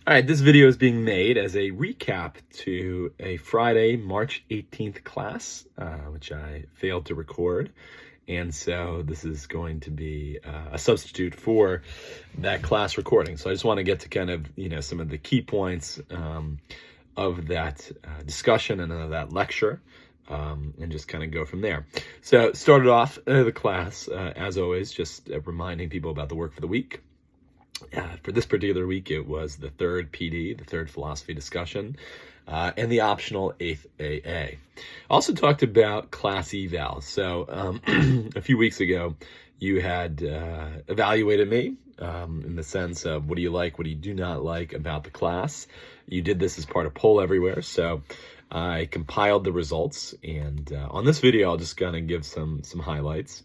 All right, this video is being made as a recap to a Friday, March 18th class, which I failed to record. And so this is going to be a substitute for that class recording. So I just want to get to kind of, some of the key points of that discussion and of that lecture. And just kind of go from there. So started off the class, as always, just reminding people about the work for the week. For this particular week, it was the third PD, the third philosophy discussion, and the optional 8th AA. Also talked about class eval. So a few weeks ago, you had evaluated me in the sense of what do you like, what do you do not like about the class. You did this as part of Poll Everywhere, so I compiled the results, and on this video, I'll just kind of give some highlights.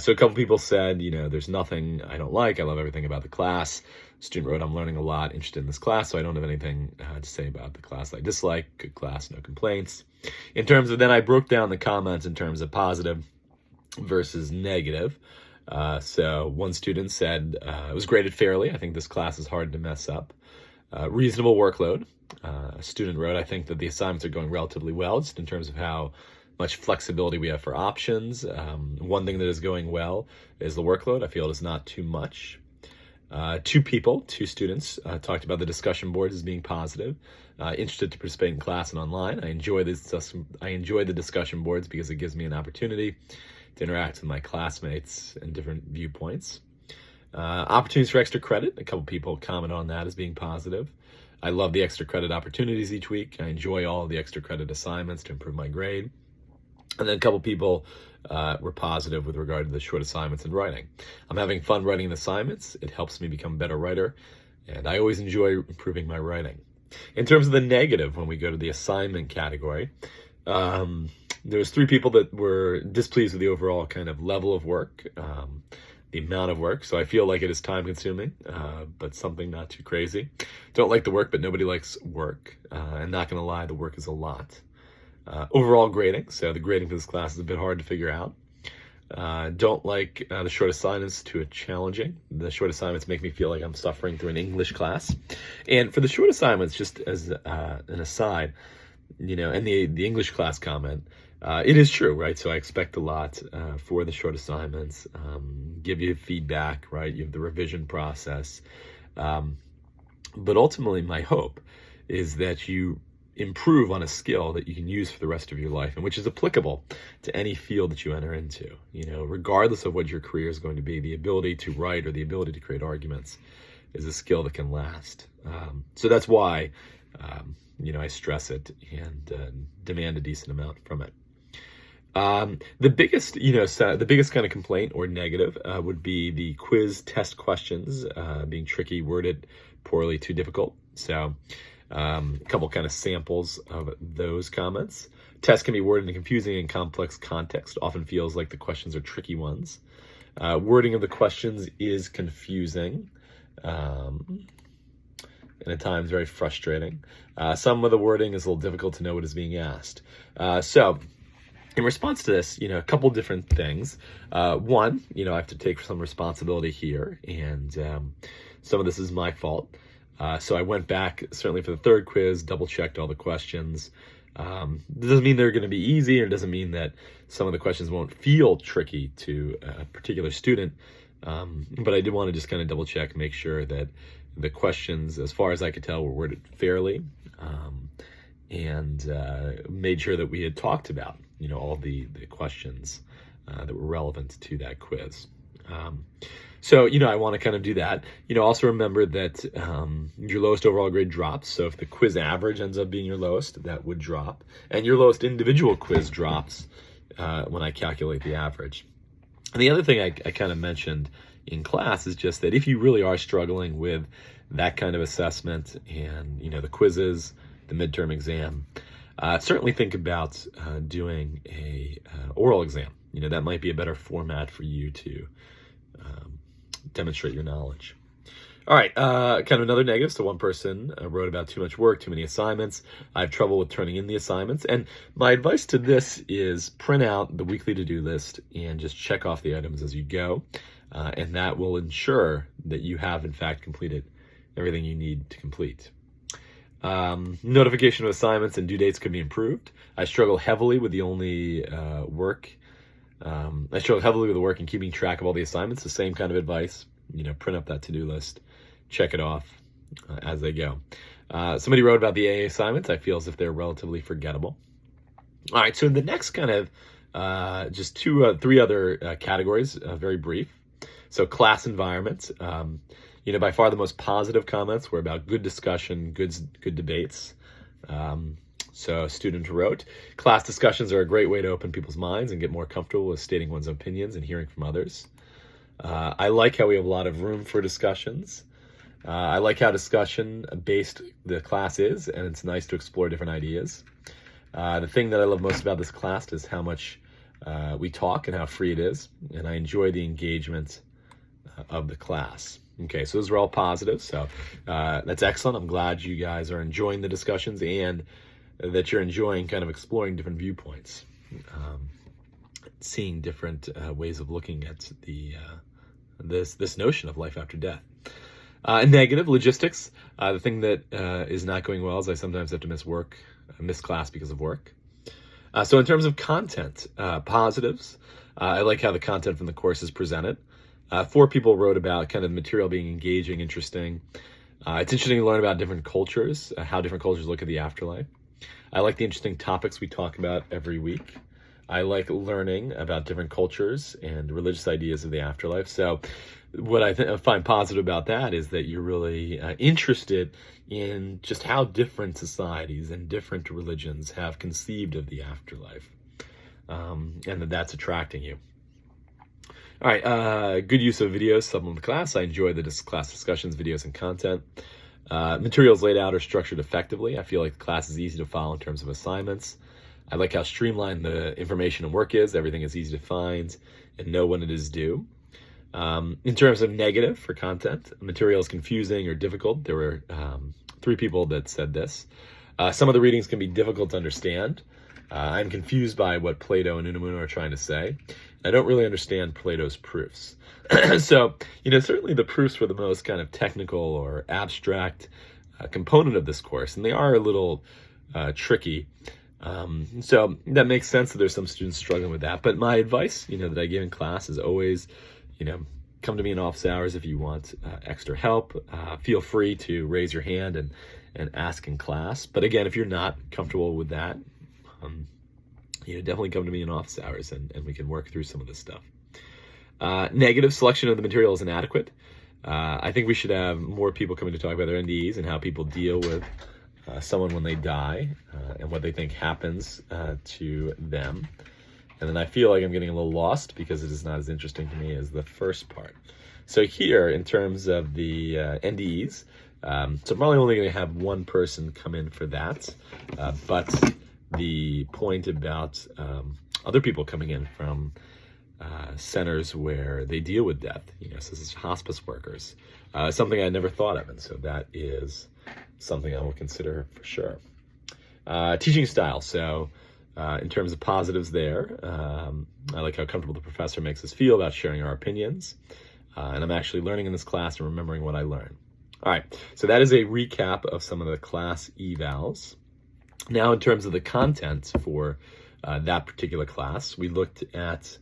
So a couple people said, there's nothing I don't like. I love everything about the class. Student wrote, I'm learning a lot, interested in this class, so I don't have anything to say about the class I dislike. Good class, no complaints. In terms of, then I broke down the comments in terms of positive versus negative. So one student said, it was graded fairly. I think this class is hard to mess up. Reasonable workload. A student wrote, I think that the assignments are going relatively well, just in terms of how much flexibility we have for options. One thing that is going well is the workload. I feel it is not too much. Two students talked about the discussion boards as being positive. Interested to participate in class and online. I enjoy the discussion boards because it gives me an opportunity to interact with my classmates and different viewpoints. Opportunities for extra credit. A couple people comment on that as being positive. I love the extra credit opportunities each week. I enjoy all of the extra credit assignments to improve my grade. And then a couple people were positive with regard to the short assignments and writing. I'm having fun writing the assignments. It helps me become a better writer, and I always enjoy improving my writing. In terms of the negative, when we go to the assignment category, there was 3 people that were displeased with the overall kind of level of work, the amount of work. So I feel like it is time consuming, but something not too crazy. Don't like the work, but nobody likes work. And not gonna lie, the work is a lot. Overall grading, so the grading for this class is a bit hard to figure out. Don't like the short assignments, too challenging. The short assignments make me feel like I'm suffering through an English class. And for the short assignments, just as an aside, and the English class comment, it is true, right? So I expect a lot for the short assignments, give you feedback, right? You have the revision process. But ultimately, my hope is that you improve on a skill that you can use for the rest of your life, and which is applicable to any field that you enter into. Regardless of what your career is going to be, the ability to write or the ability to create arguments is a skill that can last. So that's why, I stress it and demand a decent amount from it. The biggest kind of complaint or negative would be the quiz test questions being tricky, worded poorly, too difficult. So a couple kind of samples of those comments. Tests can be worded in a confusing and complex context. Often feels like the questions are tricky ones. Wording of the questions is confusing, and at times very frustrating. Some of the wording is a little difficult to know what is being asked. So in response to this, a couple different things. One, I have to take some responsibility here, and some of this is my fault. So I went back, certainly for the third quiz, double-checked all the questions. It doesn't mean they're going to be easy, or it doesn't mean that some of the questions won't feel tricky to a particular student. But I did want to just kind of double-check, make sure that the questions, as far as I could tell, were worded fairly, and made sure that we had talked about, all the questions that were relevant to that quiz. So, I want to kind of do that. Also remember that your lowest overall grade drops. So if the quiz average ends up being your lowest, that would drop. And your lowest individual quiz drops when I calculate the average. And the other thing I kind of mentioned in class is just that if you really are struggling with that kind of assessment and, the quizzes, the midterm exam, certainly think about doing a oral exam. That might be a better format for you to demonstrate your knowledge. All right, kind of another negative. So one person wrote about too much work, too many assignments. I have trouble with turning in the assignments. And my advice to this is print out the weekly to-do list and just check off the items as you go. And that will ensure that you have, in fact, completed everything you need to complete. Notification of assignments and due dates could be improved. I struggle heavily with the work. I struggle heavily with the work and keeping track of all the assignments. The same kind of advice, print up that to-do list, check it off as they go. Somebody wrote about the AA assignments. I feel as if they're relatively forgettable. All right, so the next kind of just three other categories, very brief. So class environment. By far the most positive comments were about good discussion, good debates. So a student wrote, class discussions are a great way to open people's minds and get more comfortable with stating one's opinions and hearing from others. I like how we have a lot of room for discussions. I like how discussion-based the class is, and it's nice to explore different ideas. The thing that I love most about this class is how much we talk and how free it is, and I enjoy the engagement of the class. Okay, so those are all positive, so that's excellent. I'm glad you guys are enjoying the discussions and that you're enjoying kind of exploring different viewpoints, seeing different ways of looking at this notion of life after death. Negative, logistics. The thing that is not going well is I sometimes have to miss class because of work. So in terms of content, positives, I like how the content from the course is presented. 4 people wrote about kind of the material being engaging, interesting. It's interesting to learn about different cultures, how different cultures look at the afterlife. I like the interesting topics we talk about every week. I like learning about different cultures and religious ideas of the afterlife. So what I find positive about that is that you're really interested in just how different societies and different religions have conceived of the afterlife, and that's attracting you. All right, good use of videos, supplement the class. I enjoy the class discussions, videos, and content. Materials laid out are structured effectively. I feel like the class is easy to follow in terms of assignments. I like how streamlined the information and work is. Everything is easy to find and know when it is due. In terms of negative for content, material is confusing or difficult. There were 3 people that said this. Some of the readings can be difficult to understand. I'm confused by what Plato and Unamuno are trying to say. I don't really understand Plato's proofs. So, certainly the proofs were the most kind of technical or abstract component of this course, and they are a little tricky. So that makes sense that there's some students struggling with that. But my advice, that I give in class is always, come to me in office hours if you want extra help. Feel free to raise your hand and ask in class. But again, if you're not comfortable with that, definitely come to me in office hours and we can work through some of this stuff. Negative, selection of the material is inadequate. I think we should have more people coming to talk about their NDEs and how people deal with someone when they die and what they think happens to them. And then I feel like I'm getting a little lost because it is not as interesting to me as the first part. So here, in terms of the NDEs, so I'm probably only going to have one person come in for that. But the point about other people coming in from centers where they deal with death, so this is hospice workers, something I never thought of. And so that is something I will consider for sure. Teaching style. So in terms of positives there, I like how comfortable the professor makes us feel about sharing our opinions. And I'm actually learning in this class and remembering what I learned. All right, so that is a recap of some of the class evals. Now, in terms of the content for that particular class, we looked at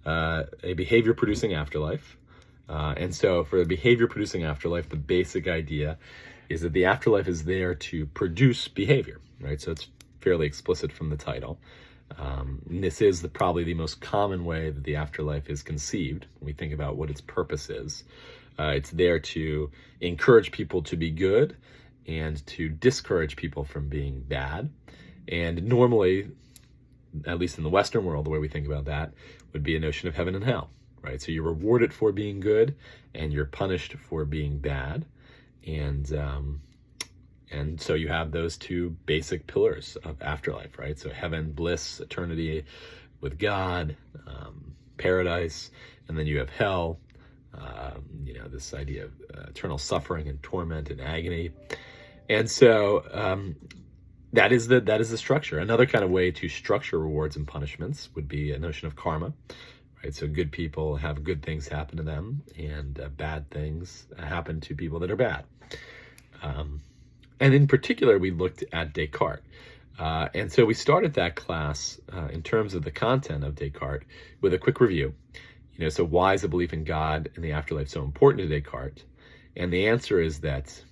a behavior-producing afterlife. And so for a behavior-producing afterlife, the basic idea is that the afterlife is there to produce behavior, right? So it's fairly explicit from the title. And this is probably the most common way that the afterlife is conceived when we think about what its purpose is. It's there to encourage people to be good and to discourage people from being bad. And normally, at least in the Western world, the way we think about that would be a notion of heaven and hell, right? So you're rewarded for being good and you're punished for being bad. And so you have those 2 basic pillars of afterlife, right? So heaven, bliss, eternity with God, paradise, and then you have hell, this idea of eternal suffering and torment and agony. And so that is the structure. Another kind of way to structure rewards and punishments would be a notion of karma, right? So good people have good things happen to them, and bad things happen to people that are bad. And in particular, we looked at Descartes. And so we started that class in terms of the content of Descartes with a quick review. So why is the belief in God and the afterlife so important to Descartes? And the answer is that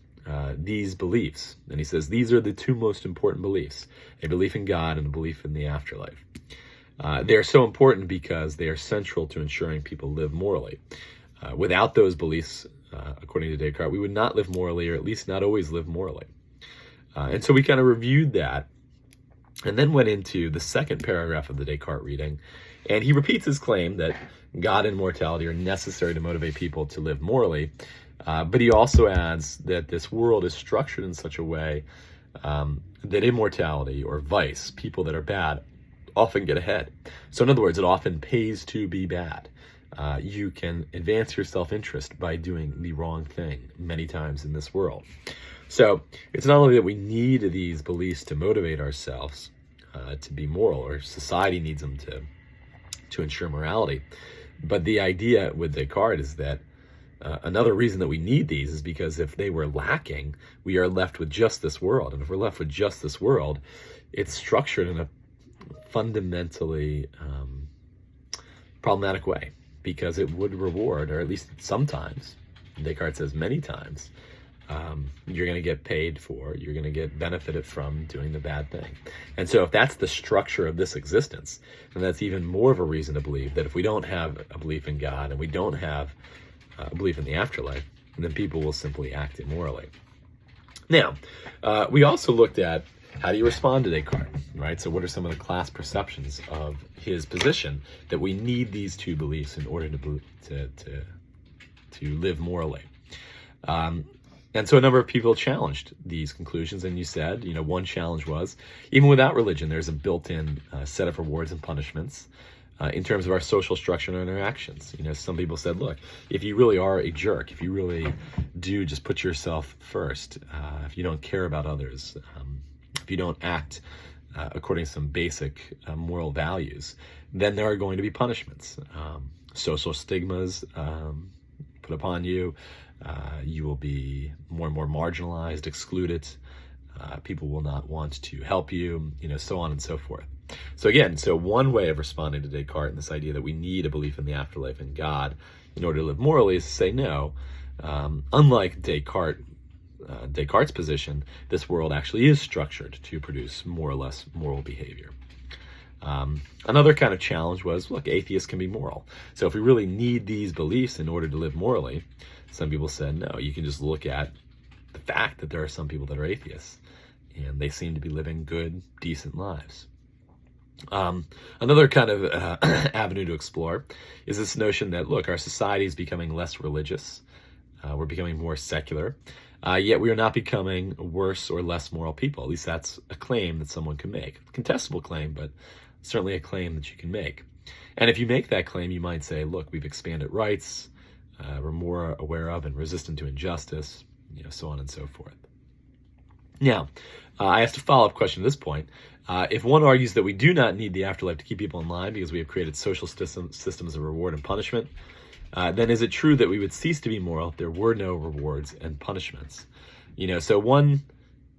these beliefs, and he says these are the two most important beliefs, a belief in God and a belief in the afterlife. They are so important because they are central to ensuring people live morally. Without those beliefs, according to Descartes, we would not live morally, or at least not always live morally. And so we kind of reviewed that and then went into the second paragraph of the Descartes reading. And he repeats his claim that God and mortality are necessary to motivate people to live morally. But he also adds that this world is structured in such a way that immortality or vice, people that are bad, often get ahead. So in other words, it often pays to be bad. You can advance your self-interest by doing the wrong thing many times in this world. So it's not only that we need these beliefs to motivate ourselves to be moral, or society needs them to ensure morality, but the idea with Descartes is that another reason that we need these is because if they were lacking, we are left with just this world. And if we're left with just this world, it's structured in a fundamentally problematic way, because it would reward, or at least sometimes, Descartes says many times, you're going to get paid for, you're going to get benefited from doing the bad thing. And so if that's the structure of this existence, then that's even more of a reason to believe that if we don't have a belief in God and we don't have a belief in the afterlife, then people will simply act immorally. Now, we also looked at how do you respond to Descartes, right? So what are some of the class perceptions of his position that we need these two beliefs in order to live morally? And so a number of people challenged these conclusions, and you said, one challenge was, even without religion, there's a built-in set of rewards and punishments in terms of our social structure and interactions. Some people said, look, if you really are a jerk, if you really do just put yourself first, if you don't care about others, if you don't act according to some basic moral values, then there are going to be punishments, social stigmas put upon you. You will be more and more marginalized, excluded. People will not want to help you, so on and so forth. So again, one way of responding to Descartes and this idea that we need a belief in the afterlife and God in order to live morally is to say no. Unlike Descartes' position, this world actually is structured to produce more or less moral behavior. Another kind of challenge was, look, atheists can be moral. So if we really need these beliefs in order to live morally, some people said, no, you can just look at the fact that there are some people that are atheists, and they seem to be living good, decent lives. Another kind of avenue to explore is this notion that, look, our society is becoming less religious. We're becoming more secular. Yet we are not becoming worse or less moral people. At least that's a claim that someone can make. A contestable claim, but certainly a claim that you can make. And if you make that claim, you might say, look, we've expanded rights, we're more aware of and resistant to injustice, so on and so forth. Now, I asked a follow-up question at this point. If one argues that we do not need the afterlife to keep people in line because we have created social systems of reward and punishment, then is it true that we would cease to be moral if there were no rewards and punishments? So one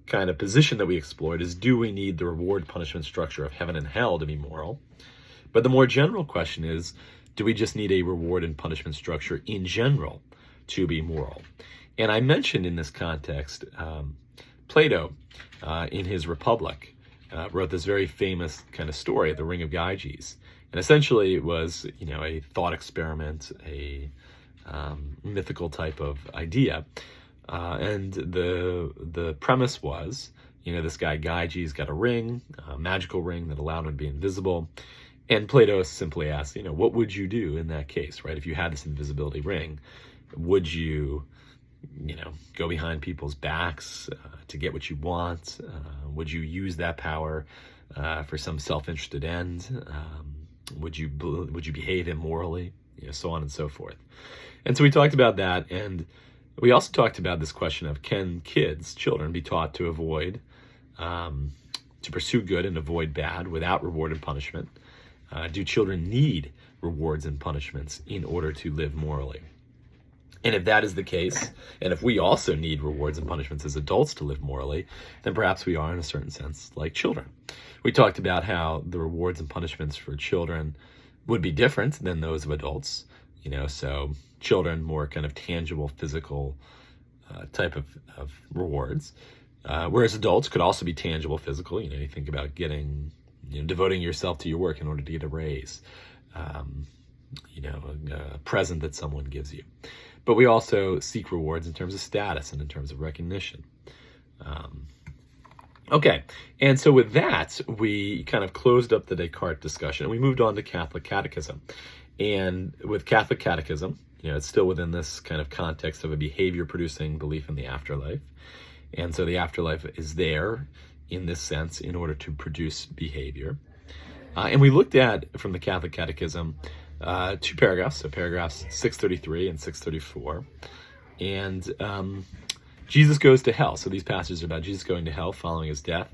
kind of position that we explored is, do we need the reward punishment structure of heaven and hell to be moral? But the more general question is, do we just need a reward and punishment structure in general to be moral? And I mentioned in this context, Plato, in his Republic, wrote this very famous kind of story, The Ring of Gyges. And essentially it was, a thought experiment, a mythical type of idea. And the premise was, this guy Gyges got a ring, a magical ring that allowed him to be invisible. And Plato simply asked, what would you do in that case, right? If you had this invisibility ring, would you, go behind people's backs to get what you want? Would you use that power for some self-interested end? Would you behave immorally? So on and so forth. And so we talked about that, and we also talked about this question of, can children be taught to avoid, to pursue good and avoid bad without reward and punishment? Do children need rewards and punishments in order to live morally? And if that is the case, and if we also need rewards and punishments as adults to live morally, then perhaps we are, in a certain sense, like children. We talked about how the rewards and punishments for children would be different than those of adults. So children, more kind of tangible, physical type of rewards, whereas adults could also be tangible, physical. You think about devoting yourself to your work in order to get a raise, a present that someone gives you. But we also seek rewards in terms of status and in terms of recognition. Okay, and so with that, we kind of closed up the Descartes discussion, and we moved on to Catholic Catechism. And with Catholic Catechism, it's still within this kind of context of a behavior-producing belief in the afterlife. And so the afterlife is there, in this sense, in order to produce behavior. And we looked at, from the Catholic Catechism, 2 paragraphs, so paragraphs 633 and 634. And Jesus goes to hell. So these passages are about Jesus going to hell following his death.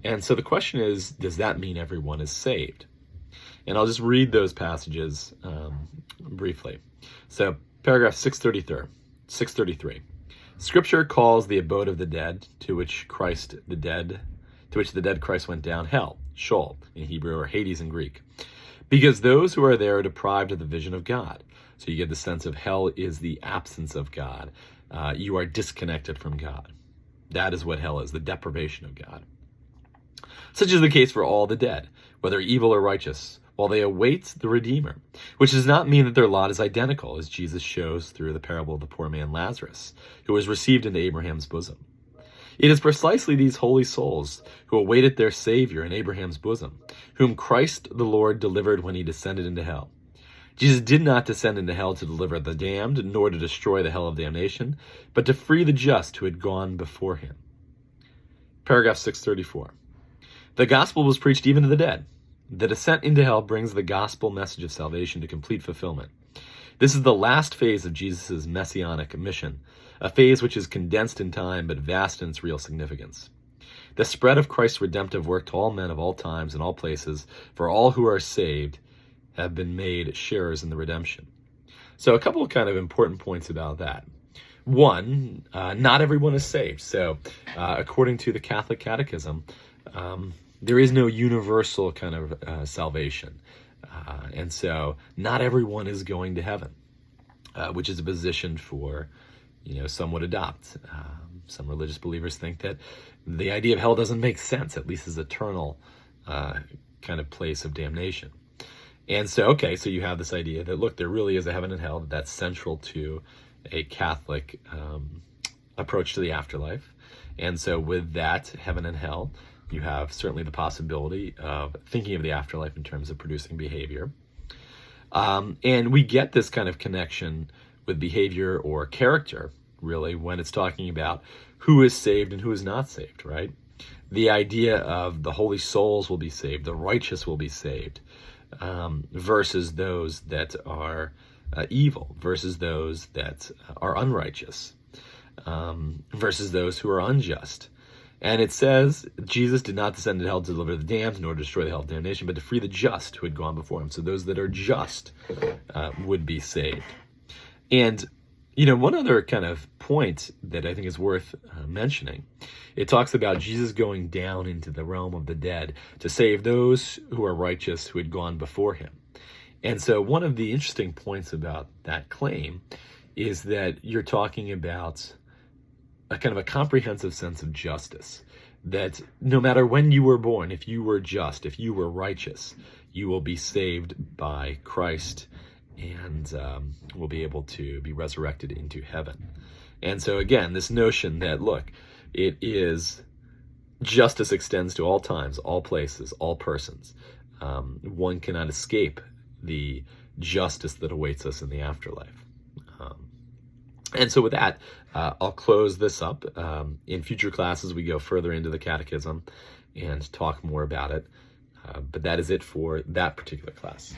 And so the question is, does that mean everyone is saved? And I'll just read those passages briefly. So paragraph 633. Scripture calls the abode of the dead, to which the dead Christ went down, hell, Sheol in Hebrew, or Hades in Greek, because those who are there are deprived of the vision of God. So you get the sense of hell is the absence of God. You are disconnected from God. That is what hell is, the deprivation of God. Such is the case for all the dead, whether evil or righteous, while they await the Redeemer, which does not mean that their lot is identical, as Jesus shows through the parable of the poor man Lazarus, who was received into Abraham's bosom. It is precisely these holy souls who awaited their Savior in Abraham's bosom, whom Christ the Lord delivered when he descended into hell. Jesus did not descend into hell to deliver the damned, nor to destroy the hell of damnation, but to free the just who had gone before him. Paragraph 634. The gospel was preached even to the dead. The descent into hell brings the gospel message of salvation to complete fulfillment. This is the last phase of Jesus' messianic mission, a phase which is condensed in time but vast in its real significance. The spread of Christ's redemptive work to all men of all times and all places, for all who are saved, have been made sharers in the redemption. So a couple of kind of important points about that. One, not everyone is saved. So according to the Catholic Catechism, there is no universal kind of salvation. And so not everyone is going to heaven, which is a position for, some would adopt. Some religious believers think that the idea of hell doesn't make sense, at least as eternal kind of place of damnation. And so, so you have this idea that, look, there really is a heaven and hell, that's central to a Catholic approach to the afterlife. And so with that heaven and hell, you have certainly the possibility of thinking of the afterlife in terms of producing behavior. And we get this kind of connection with behavior or character, really, when it's talking about who is saved and who is not saved, right? The idea of the holy souls will be saved, the righteous will be saved, versus those that are evil, versus those that are unrighteous, versus those who are unjust. And it says, Jesus did not descend into hell to deliver the damned, nor to destroy the hell of damnation, but to free the just who had gone before him. So those that are just would be saved. And, one other kind of point that I think is worth mentioning, it talks about Jesus going down into the realm of the dead to save those who are righteous who had gone before him. And so one of the interesting points about that claim is that you're talking about a kind of a comprehensive sense of justice, that no matter when you were born, if you were just, if you were righteous, you will be saved by Christ and will be able to be resurrected into heaven. And so again, this notion that, look, it is justice extends to all times, all places, all persons. One cannot escape the justice that awaits us in the afterlife. And so with that, I'll close this up. In future classes, we go further into the Catechism and talk more about it. But that is it for that particular class.